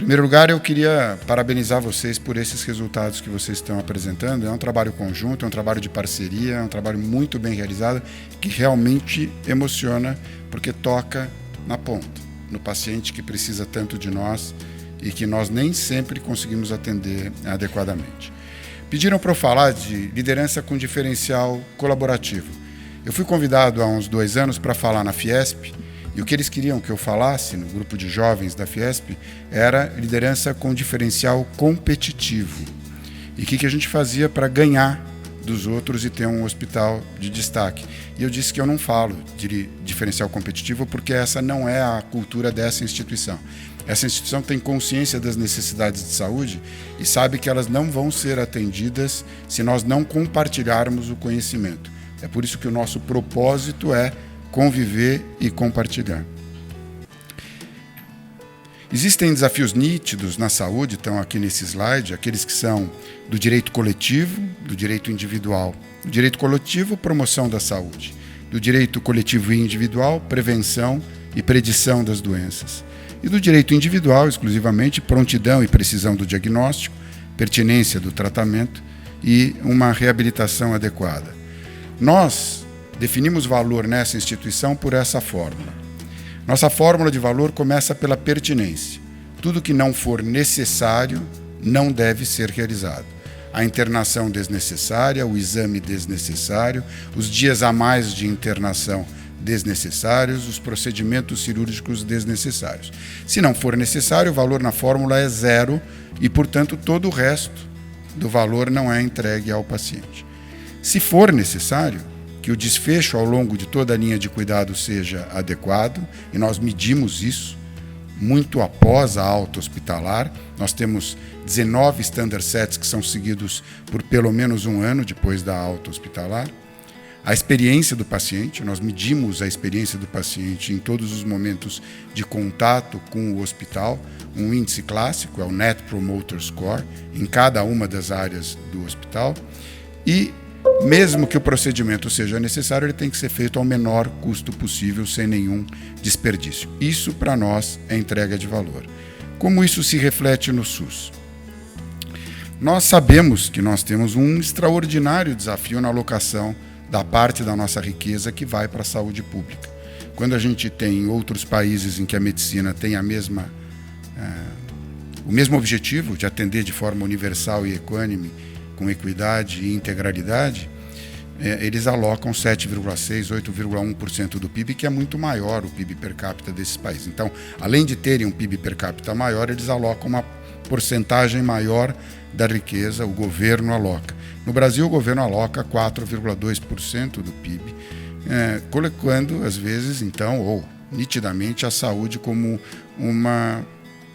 primeiro lugar, eu queria parabenizar vocês por esses resultados que vocês estão apresentando. É um trabalho conjunto, é um trabalho de parceria, é um trabalho muito bem realizado, que realmente emociona, porque toca na ponta, no paciente que precisa tanto de nós e que nós nem sempre conseguimos atender adequadamente. Pediram para eu falar de liderança com diferencial colaborativo. Eu fui convidado há uns 2 anos para falar na Fiesp, e o que eles queriam que eu falasse no grupo de jovens da Fiesp era liderança com diferencial competitivo. E o que a gente fazia para ganhar dos outros e ter um hospital de destaque. E eu disse que eu não falo de diferencial competitivo porque essa não é a cultura dessa instituição. Essa instituição tem consciência das necessidades de saúde e sabe que elas não vão ser atendidas se nós não compartilharmos o conhecimento. É por isso que o nosso propósito é conviver e compartilhar. Existem desafios nítidos na saúde, estão aqui nesse slide, aqueles que são do direito coletivo, do direito individual. Do direito coletivo, promoção da saúde. Do direito coletivo e individual, prevenção e predição das doenças. E do direito individual, exclusivamente, prontidão e precisão do diagnóstico, pertinência do tratamento e uma reabilitação adequada. Nós definimos valor nessa instituição por essa fórmula. Nossa fórmula de valor começa pela pertinência. Tudo que não for necessário não deve ser realizado. A internação desnecessária, o exame desnecessário, os dias a mais de internação desnecessários, os procedimentos cirúrgicos desnecessários. Se não for necessário, o valor na fórmula é 0 e, portanto, todo o resto do valor não é entregue ao paciente. Se for necessário, que o desfecho ao longo de toda a linha de cuidado seja adequado, e nós medimos isso muito após a alta hospitalar. Nós temos 19 standard sets que são seguidos por pelo menos 1 ano depois da alta hospitalar. A experiência do paciente, nós medimos a experiência do paciente em todos os momentos de contato com o hospital. Um índice clássico é o Net Promoter Score, em cada uma das áreas do hospital. E mesmo que o procedimento seja necessário, ele tem que ser feito ao menor custo possível, sem nenhum desperdício. Isso, para nós, é entrega de valor. Como isso se reflete no SUS? Nós sabemos que nós temos um extraordinário desafio na alocação da parte da nossa riqueza que vai para a saúde pública. Quando a gente tem outros países em que a medicina tem o mesmo objetivo de atender de forma universal e equânime, com equidade e integralidade, eles alocam 7,6%, 8,1% do PIB, que é muito maior o PIB per capita desses países. Então, além de terem um PIB per capita maior, eles alocam uma porcentagem maior da riqueza, o governo aloca. No Brasil, o governo aloca 4,2% do PIB, colocando, às vezes, então, ou nitidamente, a saúde como uma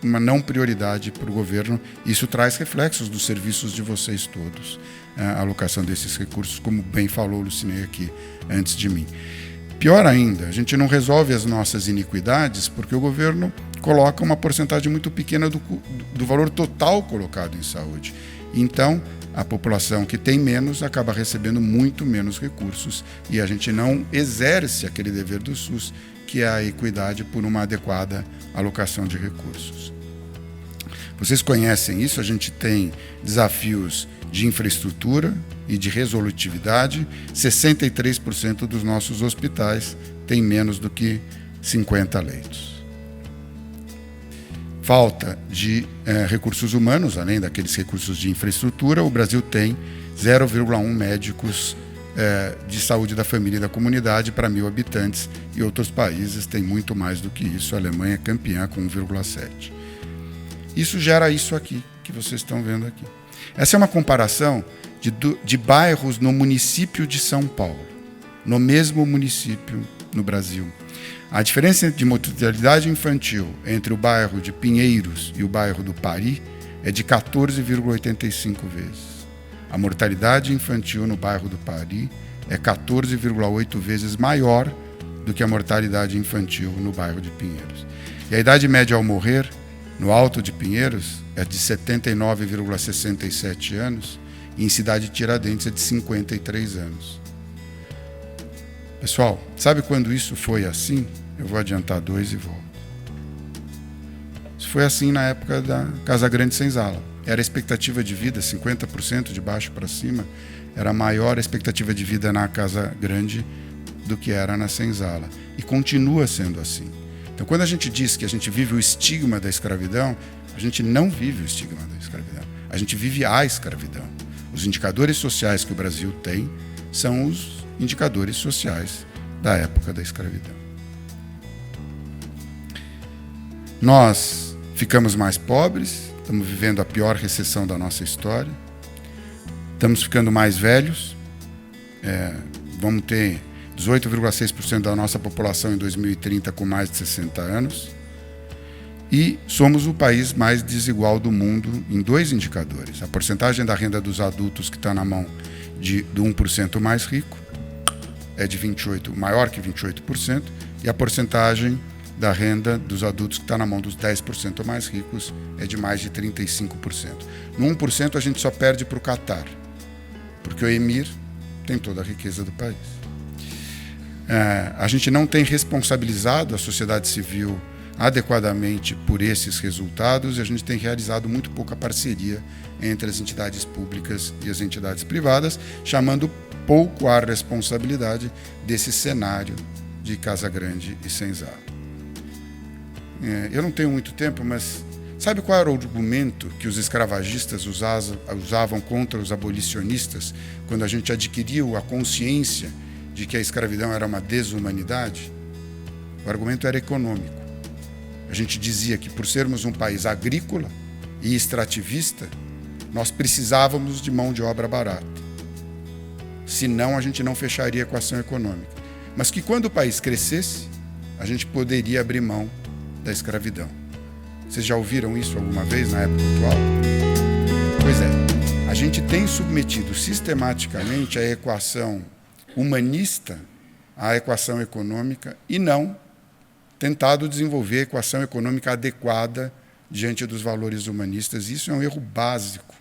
não prioridade para o governo. Isso traz reflexos dos serviços de vocês todos, a alocação desses recursos, como bem falou o Lucinei aqui antes de mim. Pior ainda, a gente não resolve as nossas iniquidades porque o governo coloca uma porcentagem muito pequena do valor total colocado em saúde. Então, a população que tem menos acaba recebendo muito menos recursos e a gente não exerce aquele dever do SUS, que é a equidade por uma adequada alocação de recursos. Vocês conhecem isso, a gente tem desafios de infraestrutura e de resolutividade. 63% dos nossos hospitais têm menos do que 50 leitos. Falta de recursos humanos, além daqueles recursos de infraestrutura, o Brasil tem 0,1 médicos de saúde da família e da comunidade para 1.000 habitantes, e outros países têm muito mais do que isso. A Alemanha é campeã com 1,7. Isso gera isso aqui, que vocês estão vendo aqui. Essa é uma comparação de bairros no município de São Paulo, no mesmo município no Brasil. A diferença de mortalidade infantil entre o bairro de Pinheiros e o bairro do Pari é de 14,85 vezes. A mortalidade infantil no bairro do Pari é 14,8 vezes maior do que a mortalidade infantil no bairro de Pinheiros. E a idade média ao morrer, no Alto de Pinheiros, é de 79,67 anos, e em Cidade Tiradentes é de 53 anos. Pessoal, sabe quando isso foi assim? Eu vou adiantar 2 e volto. Isso foi assim na época da Casa Grande Senzala. Era a expectativa de vida, 50% de baixo para cima, era maior a expectativa de vida na Casa Grande do que era na Senzala. E continua sendo assim. Então, quando a gente diz que a gente vive o estigma da escravidão, a gente não vive o estigma da escravidão. A gente vive a escravidão. Os indicadores sociais que o Brasil tem são os indicadores sociais da época da escravidão. Nós ficamos mais pobres, estamos vivendo a pior recessão da nossa história, estamos ficando mais velhos, vamos ter 18,6% da nossa população em 2030 com mais de 60 anos, e somos o país mais desigual do mundo em 2 indicadores. A porcentagem da renda dos adultos que está na mão do 1% mais rico é de 28%, maior que 28%, e a porcentagem da renda dos adultos que está na mão dos 10% mais ricos é de mais de 35%. No 1% a gente só perde para o Catar, porque o Emir tem toda a riqueza do país. A gente não tem responsabilizado a sociedade civil adequadamente por esses resultados e a gente tem realizado muito pouca parceria entre as entidades públicas e as entidades privadas, chamando pouco a responsabilidade desse cenário de Casa Grande e Senzala. Eu não tenho muito tempo, mas sabe qual era o argumento que os escravagistas usavam contra os abolicionistas quando a gente adquiriu a consciência de que a escravidão era uma desumanidade? O argumento era econômico. A gente dizia que, por sermos um país agrícola e extrativista, nós precisávamos de mão de obra barata. Senão, a gente não fecharia a equação econômica. Mas que, quando o país crescesse, a gente poderia abrir mão da escravidão. Vocês já ouviram isso alguma vez na época atual? Pois é, a gente tem submetido sistematicamente a equação humanista à equação econômica e não tentado desenvolver a equação econômica adequada diante dos valores humanistas. Isso é um erro básico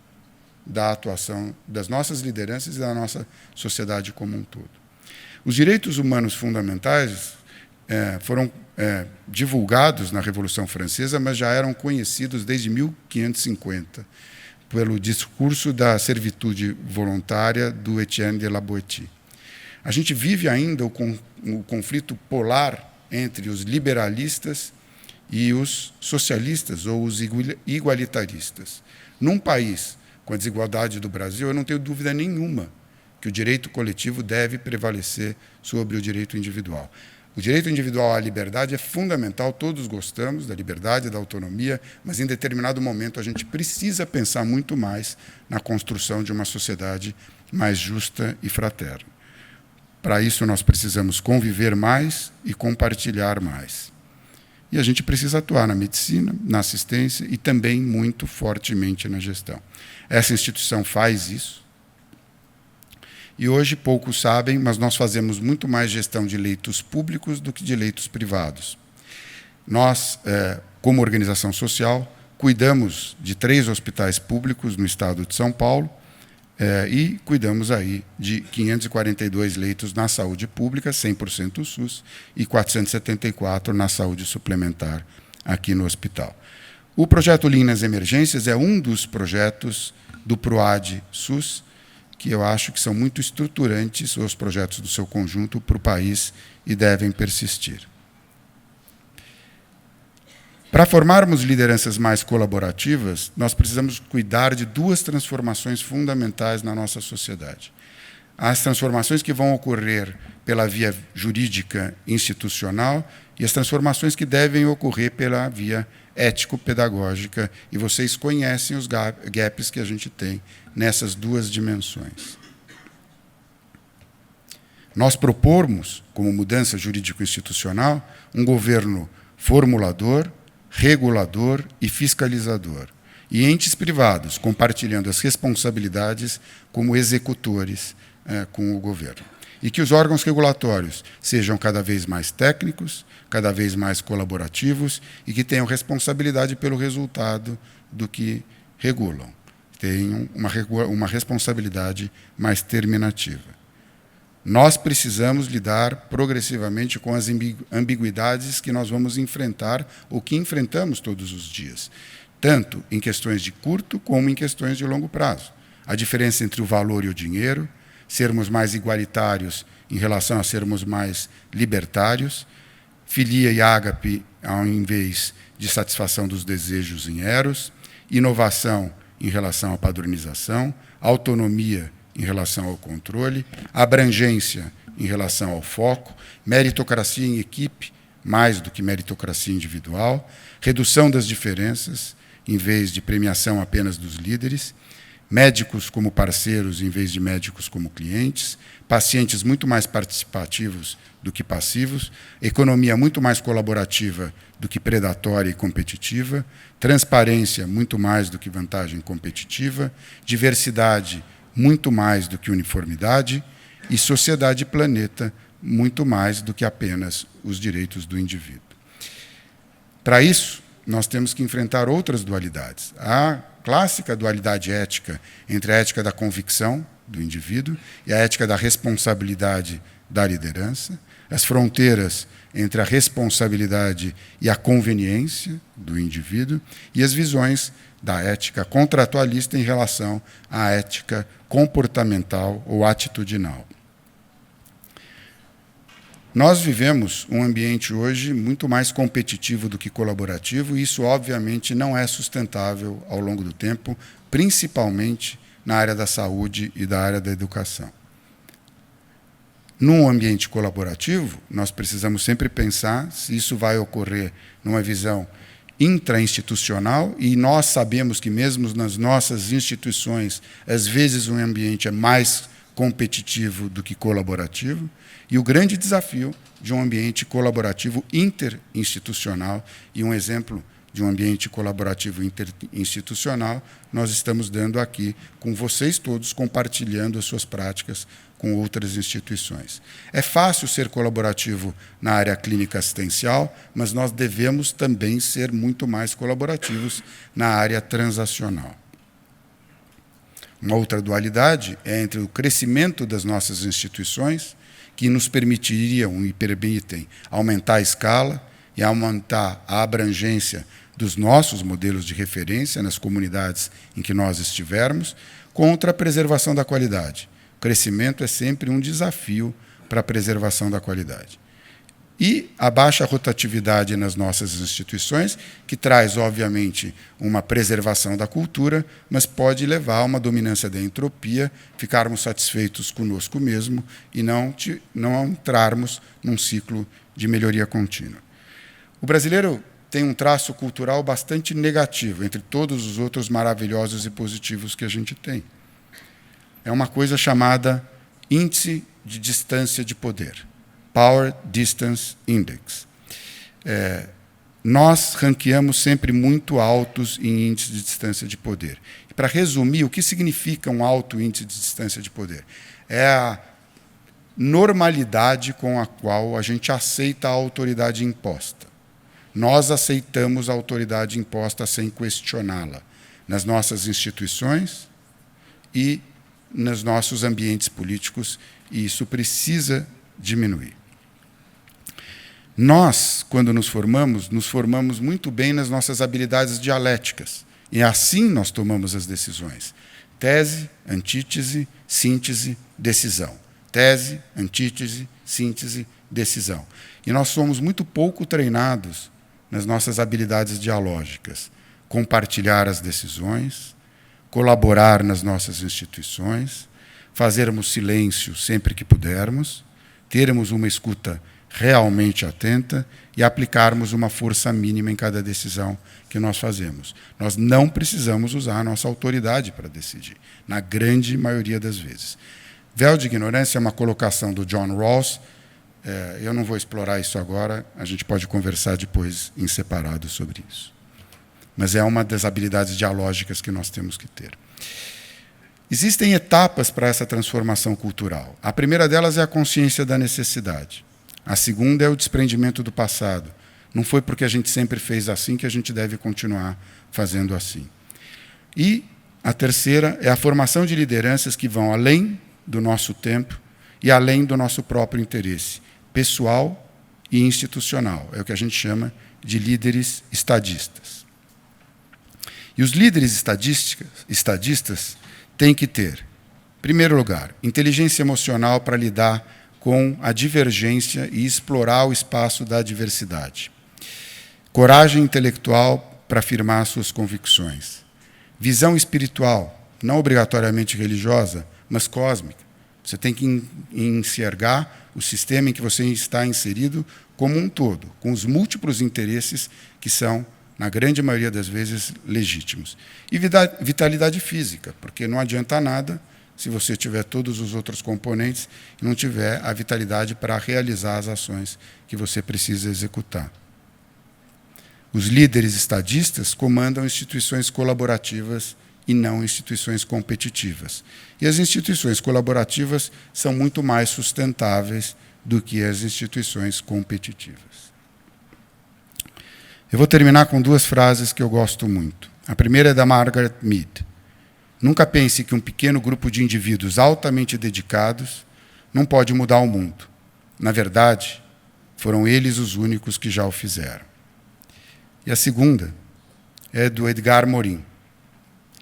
da atuação das nossas lideranças e da nossa sociedade como um todo. Os direitos humanos fundamentais foram divulgados na Revolução Francesa, mas já eram conhecidos desde 1550, pelo discurso da servitude voluntária do Etienne de la Boétie. A gente vive ainda o conflito polar entre os liberalistas e os socialistas, ou os igualitaristas. Num país com a desigualdade do Brasil, eu não tenho dúvida nenhuma que o direito coletivo deve prevalecer sobre o direito individual. O direito individual à liberdade é fundamental, todos gostamos da liberdade, da autonomia, mas em determinado momento a gente precisa pensar muito mais na construção de uma sociedade mais justa e fraterna. Para isso, nós precisamos conviver mais e compartilhar mais. E a gente precisa atuar na medicina, na assistência e também muito fortemente na gestão. Essa instituição faz isso. E hoje poucos sabem, mas nós fazemos muito mais gestão de leitos públicos do que de leitos privados. Nós, como organização social, cuidamos de 3 hospitais públicos no estado de São Paulo, e cuidamos aí de 542 leitos na saúde pública, 100% SUS, e 474 na saúde suplementar aqui no hospital. O projeto Lean nas Emergências é um dos projetos do PROAD SUS, que eu acho que são muito estruturantes, os projetos do seu conjunto, para o país e devem persistir. Para formarmos lideranças mais colaborativas, nós precisamos cuidar de 2 transformações fundamentais na nossa sociedade. As transformações que vão ocorrer pela via jurídica institucional e as transformações que devem ocorrer pela via ético-pedagógica. E vocês conhecem os gaps que a gente tem nessas 2 dimensões. Nós propomos, como mudança jurídico-institucional, um governo formulador, regulador e fiscalizador, e entes privados compartilhando as responsabilidades como executores com o governo. E que os órgãos regulatórios sejam cada vez mais técnicos, cada vez mais colaborativos e que tenham responsabilidade pelo resultado do que regulam. Tenham uma responsabilidade mais terminativa. Nós precisamos lidar progressivamente com as ambiguidades que nós vamos enfrentar ou que enfrentamos todos os dias, tanto em questões de curto como em questões de longo prazo. A diferença entre o valor e o dinheiro, sermos mais igualitários em relação a sermos mais libertários, filia e ágape ao invés de satisfação dos desejos em eros, inovação em relação à padronização, autonomia em relação ao controle, abrangência em relação ao foco, meritocracia em equipe, mais do que meritocracia individual, redução das diferenças, em vez de premiação apenas dos líderes, médicos como parceiros em vez de médicos como clientes, pacientes muito mais participativos do que passivos, economia muito mais colaborativa do que predatória e competitiva, transparência muito mais do que vantagem competitiva, diversidade muito mais do que uniformidade e sociedade e planeta muito mais do que apenas os direitos do indivíduo. Para isso, nós temos que enfrentar outras dualidades. A clássica dualidade ética entre a ética da convicção do indivíduo e a ética da responsabilidade da liderança, as fronteiras entre a responsabilidade e a conveniência do indivíduo e as visões da ética contratualista em relação à ética comportamental ou atitudinal. Nós vivemos um ambiente hoje muito mais competitivo do que colaborativo, e isso, obviamente, não é sustentável ao longo do tempo, principalmente na área da saúde e da área da educação. Num ambiente colaborativo, nós precisamos sempre pensar se isso vai ocorrer numa visão intrainstitucional, e nós sabemos que mesmo nas nossas instituições, às vezes o ambiente é mais competitivo do que colaborativo, e o grande desafio de um ambiente colaborativo interinstitucional, e um exemplo de um ambiente colaborativo interinstitucional nós estamos dando aqui com vocês todos, compartilhando as suas práticas com outras instituições. É fácil ser colaborativo na área clínica assistencial, mas nós devemos também ser muito mais colaborativos na área transacional. Uma outra dualidade é entre o crescimento das nossas instituições, que nos permitiriam e permitem aumentar a escala e aumentar a abrangência dos nossos modelos de referência nas comunidades em que nós estivermos, contra a preservação da qualidade. O crescimento é sempre um desafio para a preservação da qualidade. E a baixa rotatividade nas nossas instituições, que traz, obviamente, uma preservação da cultura, mas pode levar a uma dominância da entropia, ficarmos satisfeitos conosco mesmo e não entrarmos num ciclo de melhoria contínua. O brasileiro tem um traço cultural bastante negativo, entre todos os outros maravilhosos e positivos que a gente tem. É uma coisa chamada índice de distância de poder. Power Distance Index. Nós ranqueamos sempre muito altos em índice de distância de poder. E, para resumir, o que significa um alto índice de distância de poder? É a normalidade com a qual a gente aceita a autoridade imposta. Nós aceitamos a autoridade imposta sem questioná-la, nas nossas instituições e nos nossos ambientes políticos, e isso precisa diminuir. Nós, quando nos formamos muito bem nas nossas habilidades dialéticas, e assim nós tomamos as decisões. Tese, antítese, síntese, decisão. Tese, antítese, síntese, decisão. E nós somos muito pouco treinados nas nossas habilidades dialógicas. Compartilhar as decisões, colaborar nas nossas instituições, fazermos silêncio sempre que pudermos, termos uma escuta realmente atenta e aplicarmos uma força mínima em cada decisão que nós fazemos. Nós não precisamos usar a nossa autoridade para decidir, na grande maioria das vezes. Véu de ignorância é uma colocação do John Rawls. Eu não vou explorar isso agora, a gente pode conversar depois em separado sobre isso. Mas é uma das habilidades dialógicas que nós temos que ter. Existem etapas para essa transformação cultural. A primeira delas é a consciência da necessidade. A segunda é o desprendimento do passado. Não foi porque a gente sempre fez assim que a gente deve continuar fazendo assim. E a terceira é a formação de lideranças que vão além do nosso tempo e além do nosso próprio interesse pessoal e institucional. É o que a gente chama de líderes estadistas. E os líderes estadistas têm que ter, em primeiro lugar, inteligência emocional para lidar com a divergência e explorar o espaço da diversidade. Coragem intelectual para afirmar suas convicções. Visão espiritual, não obrigatoriamente religiosa, mas cósmica. Você tem que enxergar o sistema em que você está inserido como um todo, com os múltiplos interesses que são, na grande maioria das vezes, legítimos. E vitalidade física, porque não adianta nada se você tiver todos os outros componentes e não tiver a vitalidade para realizar as ações que você precisa executar. Os líderes estadistas comandam instituições colaborativas e não instituições competitivas. E as instituições colaborativas são muito mais sustentáveis do que as instituições competitivas. Eu vou terminar com duas frases que eu gosto muito. A primeira é da Margaret Mead. Nunca pense que um pequeno grupo de indivíduos altamente dedicados não pode mudar o mundo. Na verdade, foram eles os únicos que já o fizeram. E a segunda é do Edgar Morin,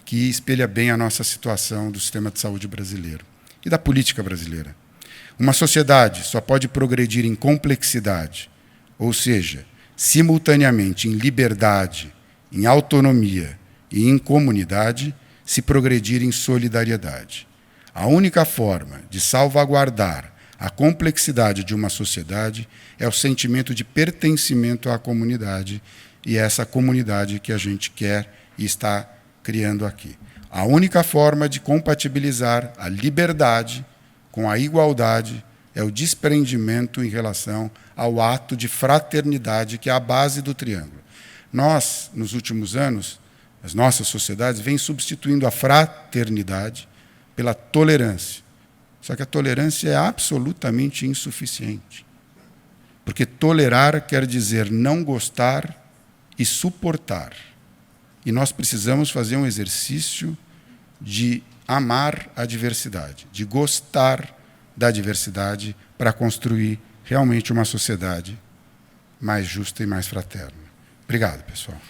que espelha bem a nossa situação do sistema de saúde brasileiro e da política brasileira. Uma sociedade só pode progredir em complexidade, ou seja, simultaneamente em liberdade, em autonomia e em comunidade, se progredir em solidariedade. A única forma de salvaguardar a complexidade de uma sociedade é o sentimento de pertencimento à comunidade, e é essa comunidade que a gente quer e está criando aqui. A única forma de compatibilizar a liberdade com a igualdade é o desprendimento em relação ao ato de fraternidade, que é a base do triângulo. Nós, nos últimos anos, as nossas sociedades vêm substituindo a fraternidade pela tolerância. Só que a tolerância é absolutamente insuficiente. Porque tolerar quer dizer não gostar e suportar. E nós precisamos fazer um exercício de amar a diversidade, de gostar da diversidade para construir realmente uma sociedade mais justa e mais fraterna. Obrigado, pessoal.